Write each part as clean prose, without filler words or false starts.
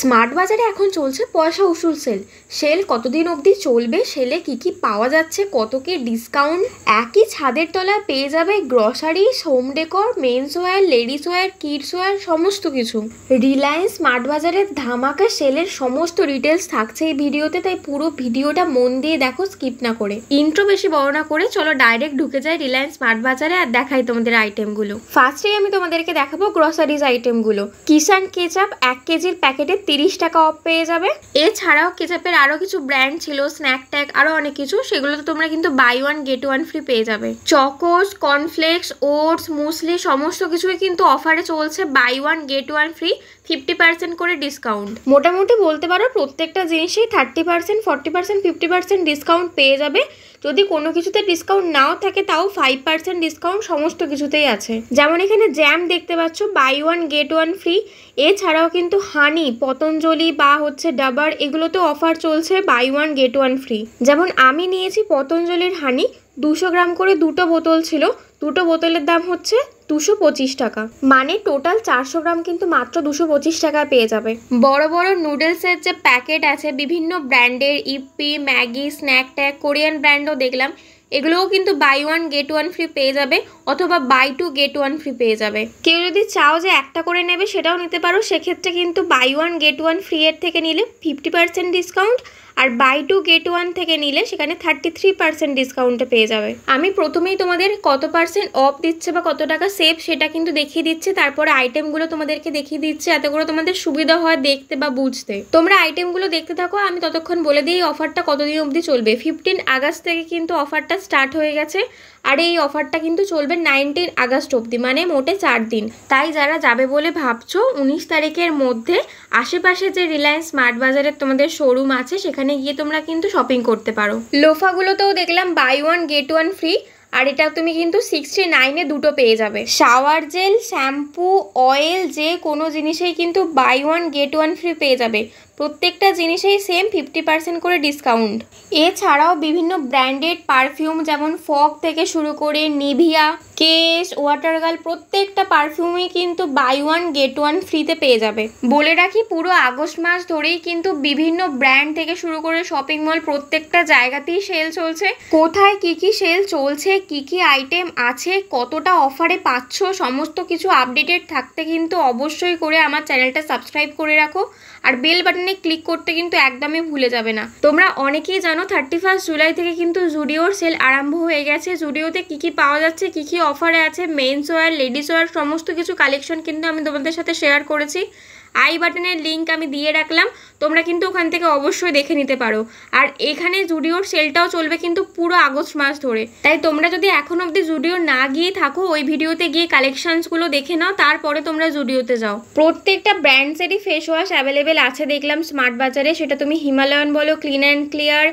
Smart বাজারে এখন চলছে পয়সা উসুল সেল। সেল কতদিন অবধি চলবে, সেলে কি কি পাওয়া যাচ্ছে, কত কি ডিসকাউন্ট, একই ছাদের তলায় পেয়ে যাবে groceries, home decor, men's wear, ladies wear, kids wear, সমস্ত কিছু। রিলায়েন্স স্মার্ট বাজারের ধামাকা সেলের সমস্ত ডিটেলস থাকছে এই ভিডিওতে, তাই পুরো ভিডিওটা মন দিয়ে দেখো, স্কিপ না করে। ইন্ট্রো বেশি বড় না করে চলো ডাইরেক্ট ঢুকে যাই রিলায়েন্স স্মার্ট বাজারে আর দেখাই তোমাদের আইটেমগুলো। ফার্স্টেই আমি তোমাদেরকে দেখাবো গ্রসারিজ আইটেমগুলো। কিষান কেচাপ 1 কেজির প্যাকেটে 30 টাকা অফ পেয়ে যাবে। এছাড়াও কেচাপের আরো কিছু ব্র্যান্ড ছিল, স্ন্যাক ট্যাগ, আরো অনেক কিছু, সেগুলোতে তোমরা কিন্তু buy one get one free পেয়ে যাবে। চকোস, কর্নফ্লেক্স, ওটস, মুসলি সমস্ত কিছুই কিন্তু অফারে চলছে, buy one get one free, 50% করে ডিসকাউন্ট। মোটামুটি বলতে পারো প্রত্যেকটা জিনিসেই 30%, 40%, 50% ডিসকাউন্ট পেয়ে যাবে। যদি কোনো কিছুতে ডিসকাউন্ট নাও থাকে তাও 5% ডিসকাউন্ট সমস্ত কিছুতেই আছে। যেমন এখানে জ্যাম দেখতে পাচ্ছ, buy one get one free. এছাড়াও কিন্তু হানি, পতঞ্জলি বা ডাবার, এগুলোতে অফার চলছে buy one get one free. যেমন আমি নিয়েছি পতঞ্জলির হানি, 200 গ্রাম করে দুটো বোতল ছিল, দুটো বোতলের দাম হচ্ছে 225 টাকা, মানে টোটাল 400 গ্রাম কিন্তু মাত্র 225 টাকায় পেয়ে যাবে। বড় বড় নুডলসের যে প্যাকেট আছে বিভিন্ন ব্র্যান্ডের, Yippee, Maggi, snack tag, Korean ব্র্যান্ডও দেখলাম, এগুলোও কিন্তু buy one get one free পেয়ে যাবে, অথবা buy two get one free পেয়ে যাবে। কেউ যদি চাও যে একটা করে নেবে সেটাও নিতে পারো, সেক্ষেত্রে কিন্তু buy one get one free এর থেকে নিলে 50% ডিসকাউন্ট, আর বাই টু গেট ওয়ান থেকে নিলে সেখানে 33% ডিসকাউন্টে পেয়ে যাবে। আমি প্রথমেই তোমাদের কত পার্সেন্ট অফ দিচ্ছে বা কত টাকা সেভ সেটা কিন্তু দেখিয়ে দিচ্ছি, তারপরে আইটেমগুলো তোমাদেরকে দেখিয়ে দিচ্ছি, এত করে তোমাদের সুবিধা হয় দেখতে বা বুঝতে। তোমরা আইটেমগুলো দেখতে থাকো, আমি ততক্ষণ বলে দিই অফারটা কতদিন অবধি চলবে। 15 আগস্ট থেকে কিন্তু অফারটা স্টার্ট হয়ে গেছে, আর এই অফারটা কিন্তু চলবে 19 আগস্ট অবধি, মানে মোটে 4 দিন। তাই যারা যাবে বলে ভাবছো 19 তারিখের মধ্যে আশেপাশে যে রিলায়েন্স স্মার্ট বাজারের তোমাদের শোরুম আছে সেখানে গিয়ে তোমরা কিন্তু শপিং করতে পারো। লোফাগুলোতেও দেখলাম buy one get one free, আর এটা তুমি কিন্তু 69-এ দুটো পেয়ে যাবে। শাওয়ার জেল, শ্যাম্পু, অয়েল, যে কোনো জিনিসেই কিন্তু buy one get one free পেয়ে যাবে। প্রত্যেকটা জিনিসেই সেম 50% করে ডিসকাউন্ট। এছাড়াও বিভিন্ন ব্র্যান্ডেড পারফিউম যেমন ফগ থেকে শুরু করে নিভিয়া, কেশ, ওয়াটারগার্ল, প্রত্যেকটা পারফিউমই কিন্তু বাই ওয়ান গেট ওয়ান ফ্রিতে পেয়ে যাবে। বলে রাখি পুরো আগস্ট মাস ধরেই কিন্তু বিভিন্ন ব্র্যান্ড থেকে শুরু করে শপিং মল প্রত্যেকটা জায়গাতেই সেল চলছে। কোথায় কি কি সেল চলছে, কি কি আইটেম আছে, কতটা অফারে পাচ্ছ, সমস্ত কিছু আপডেটেড থাকতে কিন্তু অবশ্যই করে আমার চ্যানেলটা সাবস্ক্রাইব করে রাখো, আর বেল বাটনে ক্লিক করতে কিন্তু একদমই ভুলে যাবে না। তোমরা অনেকেই জানো 31 জুলাই থেকে কিন্তু জুডিওর সেল আরম্ভ হয়ে গেছে। জুডিওতে কি কি পাওয়া যাচ্ছে, কি কি অফারে আছে, মেন্স ওয়্যার, লেডিস ওয়্যার, সমস্ত কিছু কালেকশন কিন্তু আমি তোমাদের সাথে শেয়ার করেছি। আই বাটনের লিঙ্ক আমি দিয়ে রাখলাম, তোমরা কিন্তু ওখান থেকে অবশ্যই দেখে নিতে পারো। আর এখানে জুডিওর সেলটাও চলবে কিন্তু পুরো আগস্ট মাস ধরে, তাই তোমরা যদি এখন অবধি জুডিও না গিয়ে থাকো ওই ভিডিওতে গিয়ে কালেকশনসগুলো দেখে নাও, তারপরে তোমরা জুডিওতে যাও। প্রত্যেকটা ব্র্যান্ডসেরই ফেস ওয়াশ অ্যাভেলেবেল আছে দেখলাম স্মার্ট বাজারে, সেটা তুমি হিমালয়ান বলো, ক্লিন অ্যান্ড ক্লিয়ার,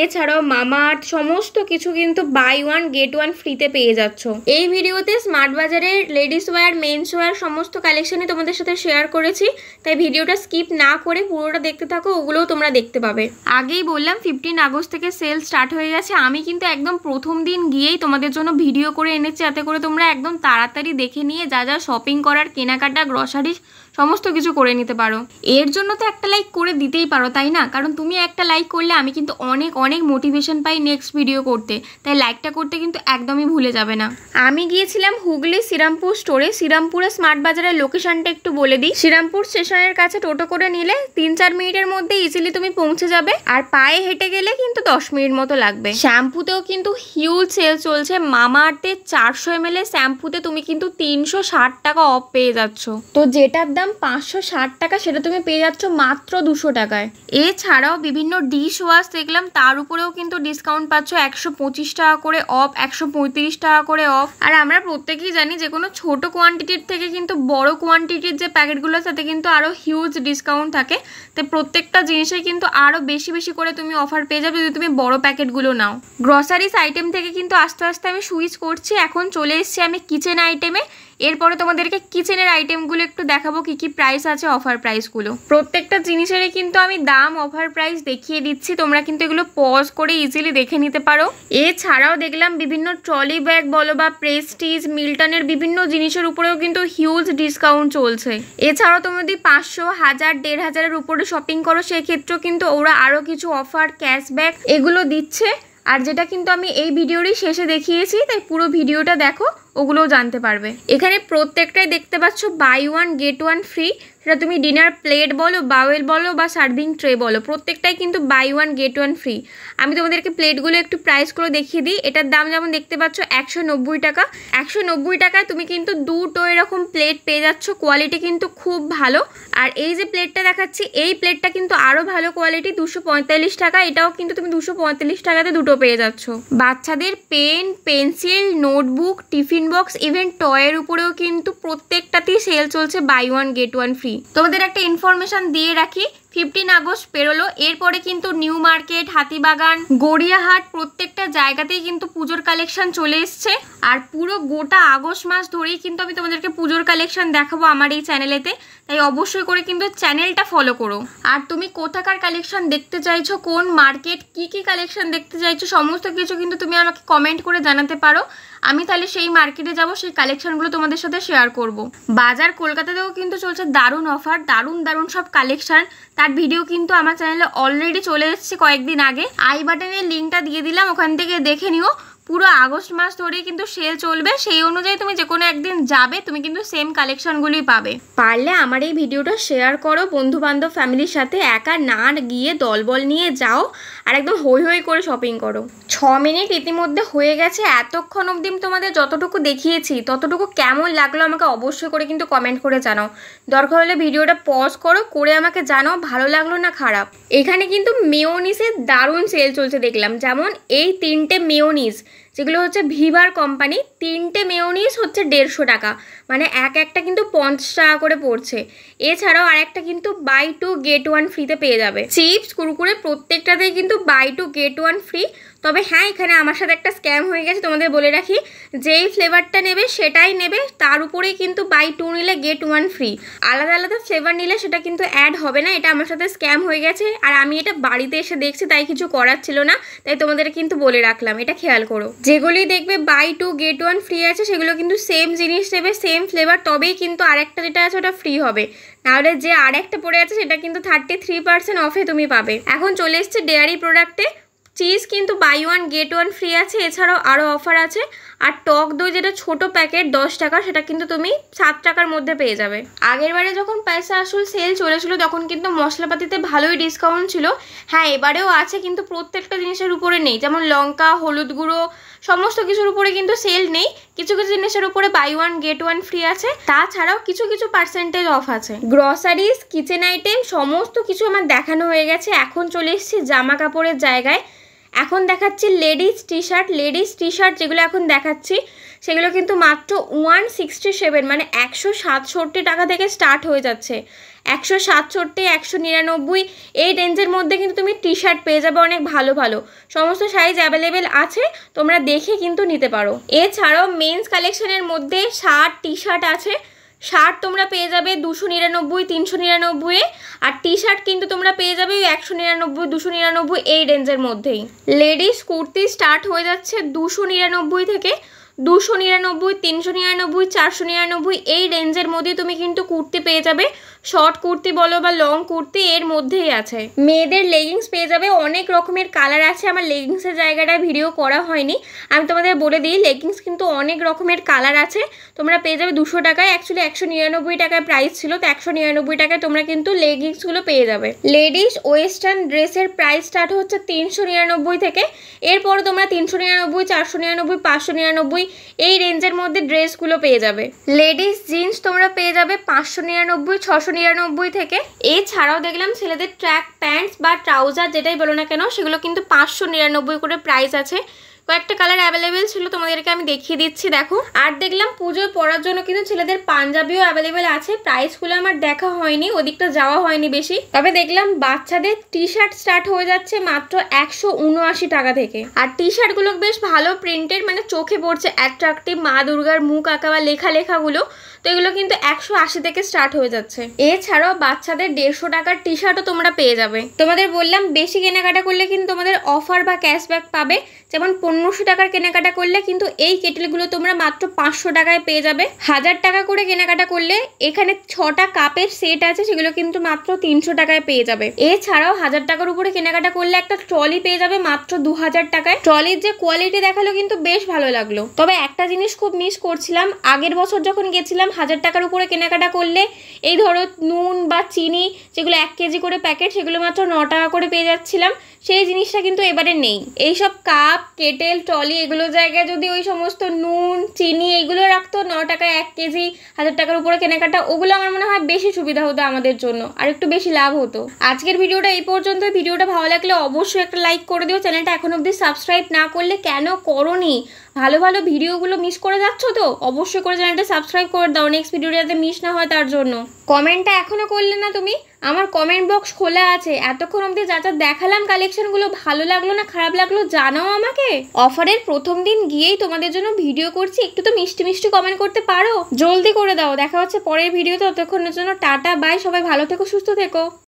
এছাড়াও মামাআর্থ, সমস্ত কিছু কিন্তু বাই ওয়ান গেট ওয়ান ফ্রিতে পেয়ে যাচ্ছ। এই ভিডিওতে স্মার্ট বাজারের লেডিস ওয়্যার, মেন্স ওয়্যার সমস্ত কালেকশনই তোমাদের সাথে শেয়ার করেছি, তাই ভিডিওটা স্কিপ না করে পুরোটা দেখতে থাকো, ওগুলোও তোমরা দেখতে পাবে। আগেই বললাম 15 আগস্ট থেকে সেল স্টার্ট হয়ে গেছে। আমি কিন্তু একদম প্রথম দিন গিয়েই তোমাদের জন্য ভিডিও করে এনেছি, যাতে করে তোমরা একদম তাড়াতাড়ি দেখে নিয়ে যা যা শপিং করার, কেনাকাটা, গ্রসারি সমস্ত কিছু করে নিতে পারো। এর জন্য তো একটা লাইক করে দিতেই পারো, তাই না? কারণ তুমি একটা লাইক করলে আমি কিন্তু অনেক অনেক মোটিভেশন পাই নেক্সট ভিডিও করতে, তাই লাইকটা করতে কিন্তু একদমই ভুলে যাবে না। আমি গিয়েছিলাম হুগলি শ্রীরামপুর স্টোরে। শ্রীরামপুরে স্মার্ট বাজারের লোকেশনটা একটু বলে দিই। শ্রীরামপুর স্টেশনের কাছে টোটো করে নিলে 3-4 মিনিটের মধ্যে ইজিলি তুমি পৌঁছে যাবে, আর পায়ে হেঁটে গেলে কিন্তু 10 মিনিট মতো লাগবে। শ্যাম্পুতেও কিন্তু হিউজ সেল চলছে। মামাআর্থের 400 ml শ্যাম্পুতে তুমি কিন্তু 360 টাকা অফ পেয়ে যাচ্ছ, তো যেটার দাম 560 টাকা সেটা তুমি পেয়ে যাচ্ছ মাত্র 200 টাকায়। এছাড়াও বিভিন্ন ডিশ ওয়াশ দেখলাম, তার উপরেও কিন্তু ডিসকাউন্ট পাচ্ছ, 125 টাকা করে অফ, 135 টাকা করে অফ। আর আমরা প্রত্যেকেই জানি যে কোনো ছোট কোয়ান্টিটির থেকে কিন্তু বড় কোয়ান্টিটির যে প্যাকেটগুলো তাতে কিন্তু আরো হিউজ ডিসকাউন্ট থাকে, তাই প্রত্যেকটা জিনিসে কিন্তু আরো বেশি বেশি করে তুমি অফার পেয়ে যাবে যদি তুমি বড় প্যাকেটগুলো নাও। গ্রসারিস আইটেম থেকে কিন্তু আস্তে আস্তে আমি সুইচ করছি, এখন চলে এসেছি আমি কিচেন আইটেমে। এরপরে তোমাদেরকে কিচেনের আইটেমগুলো একটু দেখাবো কি কি প্রাইস আছে, অফার প্রাইসগুলো। প্রত্যেকটা জিনিসেরই কিন্তু আমি দাম অফার প্রাইস দেখিয়ে দিচ্ছি, তোমরা কিন্তু এগুলো পজ করে ইজিলি দেখে নিতে পারো। এছাড়াও দেখলাম বিভিন্ন ট্রলি ব্যাগ বলো বা প্রেস্টিজ মিল্টনের বিভিন্ন জিনিসের উপরেও কিন্তু হিউজ ডিসকাউন্ট চলছে। এছাড়াও তুমি যদি 500, 1000, 1500-এর উপরে শপিং করো সেক্ষেত্রেও কিন্তু ওরা আরও কিছু অফার, ক্যাশব্যাক এগুলো দিচ্ছে। আর যেটা কিন্তু আমি এই ভিডিওরই শেষে দেখিয়েছি, তাই পুরো ভিডিওটা দেখো, ওগুলোও জানতে পারবে। এখানে প্রত্যেকটাই দেখতে পাচ্ছ buy one get one free. সেটা তুমি ডিনার প্লেট বলো, বাউল বলো বা সার্ভিং ট্রে বলো, প্রত্যেকটাই কিন্তু buy one get one free. আমি তোমাদেরকে প্লেটগুলো একটু প্রাইসগুলো দেখিয়ে দিই। এটার দাম যেমন দেখতে পাচ্ছ 190 টাকা। 190 টাকায় তুমি কিন্তু দুটো এরকম প্লেট পেয়ে যাচ্ছ, কোয়ালিটি কিন্তু খুব ভালো। আর এই যে প্লেটটা দেখাচ্ছি, এই প্লেটটা কিন্তু আরও ভালো কোয়ালিটি, 245 টাকা। এটাও কিন্তু তুমি 245 টাকাতে দুটো পেয়ে যাচ্ছ। বাচ্চাদের pen, pencil, notebook, tiffin box, even টয়ের উপরেও কিন্তু প্রত্যেকটাতেই সেল চলছে buy one get one free. তোমাদের একটা ইনফরমেশন দিয়ে রাখি, 15 আগস্ট পেরোলো, এরপরে কিন্তু নিউ মার্কেট, হাতিবাগান, গড়িয়াহাট প্রত্যেকটা জায়গাতেই কিন্তু পুজোর কালেকশন চলে এসছে। আর পুরো গোটা আগস্ট মাস ধরেই কিন্তু আমি তোমাদেরকে পুজোর কালেকশন দেখাবো আমার এই চ্যানেলেতে, তাই অবশ্যই করে কিন্তু চ্যানেলটা ফলো করো। আর তুমি কোথাকার কালেকশন দেখতে চাইছো, কোন মার্কেট, কি কি কালেকশন দেখতে চাইছো, সমস্ত কিছু কিন্তু তুমি আমাকে কমেন্ট করে জানাতে পারো। আমি তাহলে সেই মার্কেটে যাব, সেই কালেকশনগুলো তোমাদের সাথে শেয়ার করব। বাজার কলকাতাতেও কিন্তু চলছে দারুণ অফার, দারুণ দারুণ সব কালেকশন। তার ভিডিও কিন্তু আমার চ্যানেলে অলরেডি চলে এসেছে কয়েকদিন আগে, আই বাটনের লিঙ্কটা দিয়ে দিলাম, ওখান থেকে দেখে নিও। পুরো আগস্ট মাস ধরেই কিন্তু সেল চলবে, সেই অনুযায়ী তুমি যে কোনো একদিন যাবে, তুমি কিন্তু সেম কালেকশনগুলি পাবে। পারলে আমার এই ভিডিওটা শেয়ার করো বন্ধু বান্ধব ফ্যামিলির সাথে, একা না গিয়ে দলবল নিয়ে যাও আর একদম হই হই করে শপিং করো। 6 মিনিট ইতিমধ্যে হয়ে গেছে। এতক্ষণ অবধি তোমাদের যতটুকু দেখিয়েছি ততটুকু কেমন লাগলো আমাকে অবশ্যই করে কিন্তু কমেন্ট করে জানাও। দরকার হলে ভিডিওটা পজ করো, করে আমাকে জানাও ভালো লাগলো না খারাপ। এখানে কিন্তু মেয়োনিজের দারুণ সেল চলছে দেখলাম, যেমন এই 3টে মেয়োনিজ যেগুলো হচ্ছে ভিভার কোম্পানি, 3টে মেয়োনিজ হচ্ছে 150 টাকা, মানে একটা কিন্তু 50 টাকা করে পড়ছে। এছাড়াও আরেকটা কিন্তু বাই 2 গেট 1 ফ্রিতে পেয়ে যাবে। চিপস, কুরকুরে প্রত্যেকটাতেই কিন্তু বাই 2 গেট 1 ফ্রি। তবে হ্যাঁ, এখানে আমার সাথে একটা স্ক্যাম হয়ে গেছে, তোমাদের বলে রাখি, যেই ফ্লেভারটা নেবে সেটাই নেবে, তার উপরেই কিন্তু বাই 2 নিলে গেট 1 ফ্রি। আলাদা আলাদা ফ্লেভার নিলে সেটা কিন্তু অ্যাড হবে না। এটা আমার সাথে স্ক্যাম হয়ে গেছে, আর আমি এটা বাড়িতে এসে দেখছি, তাই কিছু করার ছিল না, তাই তোমাদের কিন্তু বলে রাখলাম, এটা খেয়াল করো। যেগুলি দেখবে বাই 2 গেট 1 ফ্রি আছে সেগুলো কিন্তু সেম জিনিস নেবে, সেম ফ্লেভার, তবেই কিন্তু আরেকটা যেটা আছে ওটা ফ্রি হবে। নাহলে যে আরেকটা পড়ে আছে সেটা কিন্তু 33% অফে তুমি পাবে। এখন চলে এসছে ডেয়ারি প্রোডাক্টে। চিজ কিন্তু বাই 1 গেট 1 ফ্রি আছে, এছাড়াও আরও অফার আছে। আর টক দই যেটা ছোট প্যাকেট 10 টাকা, সেটা কিন্তু তুমি 7 টাকার মধ্যে পেয়ে যাবে। আগের বারে যখন পয়সা আসল সেল চলেছিল তখন কিন্তু মশলাপাতিতে ভালোই ডিসকাউন্ট ছিল। হ্যাঁ, এবারেও আছে, কিন্তু প্রত্যেকটা জিনিসের উপরে নেই। যেমন লঙ্কা, হলুদ গুঁড়ো, সমস্ত কিছুর উপরে কিন্তু সেল নেই। কিছু কিছু জিনিসের উপরে বাই 1 গেট 1 ফ্রি আছে, তাছাড়াও কিছু কিছু পার্সেন্টেজ অফ আছে। গ্রসারিজ, কিচেন আইটেম সমস্ত কিছু আমার দেখানো হয়ে গেছে। এখন চলে এসেছি জামা কাপড়ের জায়গায়। এখন দেখাচ্ছি লেডিস টি শার্ট যেগুলো এখন দেখাচ্ছি সেগুলো কিন্তু মাত্র 167, মানে 167 টাকা থেকে স্টার্ট হয়ে যাচ্ছে। 167, 199 এই রেঞ্জের মধ্যে কিন্তু তুমি টি শার্ট পেয়ে যাবে অনেক ভালো ভালো। সমস্ত সাইজ অ্যাভেলেবেল আছে, তোমরা দেখে কিন্তু নিতে পারো। এছাড়াও মেন্স কালেকশনের মধ্যে শার্ট, টি শার্ট আছে। শার্ট তোমরা পেয়ে যাবে 299, 399, আর টি শার্ট কিন্তু তোমরা পেয়ে যাবে 199, 299 এই রেঞ্জের মধ্যেই। লেডিস কুর্তি স্টার্ট হয়ে যাচ্ছে 299 থেকে, 299, 399, 499 এই রেঞ্জের মধ্যে তুমি কিন্তু কুর্তি পেয়ে যাবে। শর্ট কুর্তি বলো বা লং কুর্তি এর মধ্যেই আছে। মেয়েদের লেগিংস পেয়ে যাবে, অনেক রকমের কালার আছে। আমার লেগিংসের জায়গাটা ভিডিও করা হয়নি, আমি তোমাদের বলে দিই, লেগিংস কিন্তু অনেক রকমের কালার আছে। তোমরা পেয়ে যাবে 200 টাকায়, অ্যাকচুয়ালি 199 টাকায় প্রাইস ছিল, তো 199 টাকায় তোমরা কিন্তু লেগিংসগুলো পেয়ে যাবে। লেডিস ওয়েস্টার্ন ড্রেসের প্রাইস স্টার্ট হচ্ছে 399 থেকে, এরপর তোমরা 399, 499, 599 এই রেঞ্জের মধ্যে ড্রেসগুলো পেয়ে যাবে। লেডিস জিন্স তোমরা পেয়ে যাবে 599, 699 থেকে। এছাড়াও দেখলাম ছেলেদের ট্র্যাক প্যান্টস বা ট্রাউজার যেটাই বলো না কেন, সেগুলো কিন্তু 599 করে প্রাইস আছে। কয়েকটা কালার অ্যাভেলেবেল ছিল, তোমাদেরকে আমি দেখিয়ে দিচ্ছি দেখো। আর দেখলাম পুজোয় পরার জন্য কিন্তু ছেলেদের পাঞ্জাবিও অ্যাভেলেবেল আছে। প্রাইসগুলো আমার দেখা হয়নি, ওদিকটা যাওয়া হয়নি বেশি, তবে দেখলাম বাচ্চাদের টি শার্ট স্টার্ট হয়ে যাচ্ছে মাত্র 179 টাকা থেকে। আর টি শার্টগুলো বেশ ভালো প্রিন্টের, মানে চোখে পড়ছে অ্যাট্রাকটিভ, মা দুর্গার মুখ আঁকা বা লেখাগুলো, তো এগুলো কিন্তু 180 থেকে স্টার্ট হয়ে যাচ্ছে। এছাড়াও বাচ্চাদের 150 টাকার টি শার্টও তোমরা পেয়ে যাবে। তোমাদের বললাম বেশি কেনাকাটা করলে কিন্তু তোমাদের অফার বা ক্যাশব্যাক পাবে। যেমন 1500 টাকার কেনাকাটা করলে কিন্তু এই কেটেলগুলো তোমরা মাত্র 500 টাকায় পেয়ে যাবে। 1000 টাকা করে কেনাকাটা করলে এখানে 6টা কাপের সেট আছে, সেগুলো কিন্তু মাত্র 300 টাকায় পেয়ে যাবে। এছাড়াও 1000 টাকার উপরে কেনাকাটা করলে একটা ট্রলি পেয়ে যাবে মাত্র 2000 টাকায়। ট্রলির যে কোয়ালিটি দেখালো কিন্তু বেশ ভালো লাগলো। তবে একটা জিনিস খুব মিস করছিলাম, আগের বছর যখন গেছিলাম 1000 টাকার উপরে কেনাকাটা করলে এই ধরো নুন বা চিনি যেগুলো 1 কেজি করে প্যাকেট, সেগুলো মাত্র 9 টাকা করে পেয়ে যাচ্ছিলাম। সেই জিনিসটা কিন্তু এবারে নেই। এইসব কাপ, কেটেল, ট্রলি এগুলোর জায়গায় যদি ওই সমস্ত নুন, চিনি এগুলো রাখতো 9 টাকায় 1 কেজি, 1000 টাকার উপরে কেনাকাটা, ওগুলো আমার মনে হয় বেশি সুবিধা হতো আমাদের জন্য, আর একটু বেশি লাভ হতো। আজকের ভিডিওটা এই পর্যন্ত। ভিডিওটা ভালো লাগলে অবশ্যই একটা লাইক করে দিও। চ্যানেলটা এখন অবধি সাবস্ক্রাইব না করলে কেন করোনি? ভালো ভালো ভিডিওগুলো মিস করে যাচ্ছ তো, অবশ্যই করে চ্যানেলটা সাবস্ক্রাইব করে দাও, নেক্সট ভিডিওটা যাতে মিস না হয় তার জন্য। কমেন্টটা এখনো করলে না তুমি? আমার কমেন্ট বক্স খোলা আছে, এতক্ষণ অবধি যা যা দেখালাম কালেকশনগুলো ভালো লাগলো না খারাপ লাগলো জানাও আমাকে। অফারের প্রথম দিন গিয়েই তোমাদের জন্য ভিডিও করছি, একটু তো মিষ্টি মিষ্টি কমেন্ট করতে পারো, জলদি করে দাও। দেখা হচ্ছে পরের ভিডিওতে, ততক্ষণের জন্য টাটা বাই, সবাই ভালো থেকো, সুস্থ থেকো।